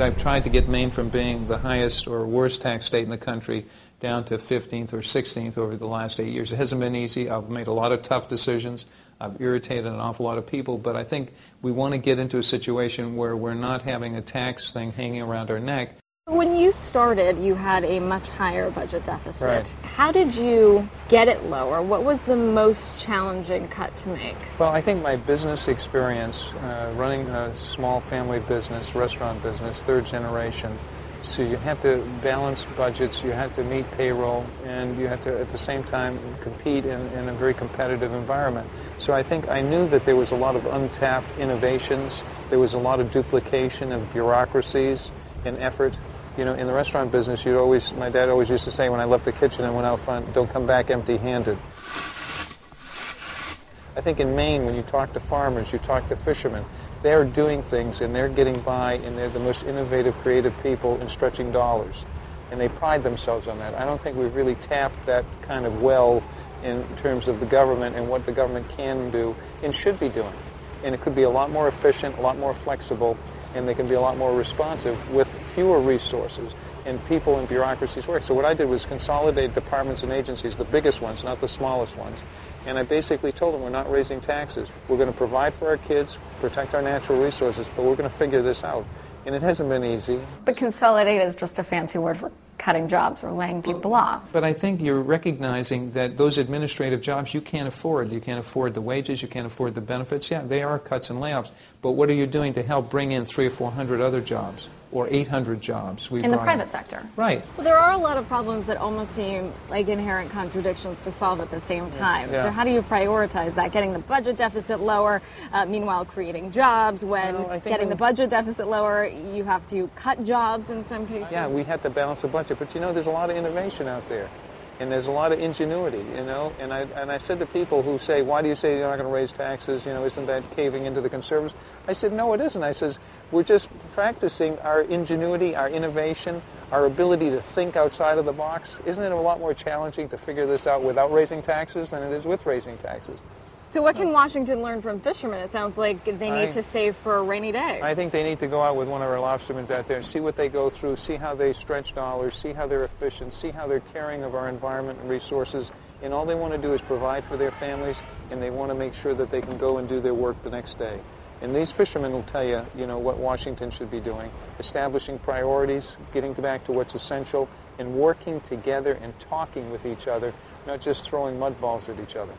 I've tried to get Maine from being the highest or worst tax state in the country down to 15th or 16th over the last 8 years. It hasn't been easy. I've made a lot of tough decisions. I've irritated an awful lot of people, but I think we want to get into a situation where we're not having a tax thing hanging around our neck. When you started, you had a much higher budget deficit. Right. How did you get it lower? What was the most challenging cut to make? Well, I think my business experience, running a small family business, restaurant business, third generation, so you have to balance budgets, you have to meet payroll, and you have to, at the same time, compete in a very competitive environment. So I think I knew that there was a lot of untapped innovations, there was a lot of duplication of bureaucracies and effort. You know, in the restaurant business, my dad always used to say when I left the kitchen and went out front, don't come back empty-handed. I think in Maine, when you talk to farmers, you talk to fishermen, they're doing things and they're getting by and they're the most innovative, creative people in stretching dollars. And they pride themselves on that. I don't think we've really tapped that kind of well in terms of the government and what the government can do and should be doing. And it could be a lot more efficient, a lot more flexible, and they can be a lot more responsive with fewer resources and people and bureaucracies work. So what I did was consolidate departments and agencies, the biggest ones, not the smallest ones. And I basically told them we're not raising taxes. We're going to provide for our kids, protect our natural resources, but we're going to figure this out. And it hasn't been easy. But consolidate is just a fancy word for cutting jobs or laying people off. But I think you're recognizing that those administrative jobs you can't afford. You can't afford the wages, you can't afford the benefits. Yeah, they are cuts and layoffs. But what are you doing to help bring in 300 or 400 other jobs? Or 800 jobs. In the private sector. Right. Well, there are a lot of problems that almost seem like inherent contradictions to solve at the same time. Yeah. So how do you prioritize that? Getting the budget deficit lower, meanwhile creating jobs. When getting the budget deficit lower, you have to cut jobs in some cases. Yeah, we have to balance the budget. But you know, there's a lot of innovation out there. And there's a lot of ingenuity, you know. And I said to people who say, why do you say you're not going to raise taxes? You know, isn't that caving into the conservatives? I said, no, it isn't. I says, we're just practicing our ingenuity, our innovation, our ability to think outside of the box. Isn't it a lot more challenging to figure this out without raising taxes than it is with raising taxes? So what can Washington learn from fishermen? It sounds like they need to save for a rainy day. I think they need to go out with one of our lobstermen out there and see what they go through, see how they stretch dollars, see how they're efficient, see how they're caring of our environment and resources. And all they want to do is provide for their families, and they want to make sure that they can go and do their work the next day. And these fishermen will tell you, you know, what Washington should be doing, establishing priorities, getting back to what's essential, and working together and talking with each other, not just throwing mud balls at each other.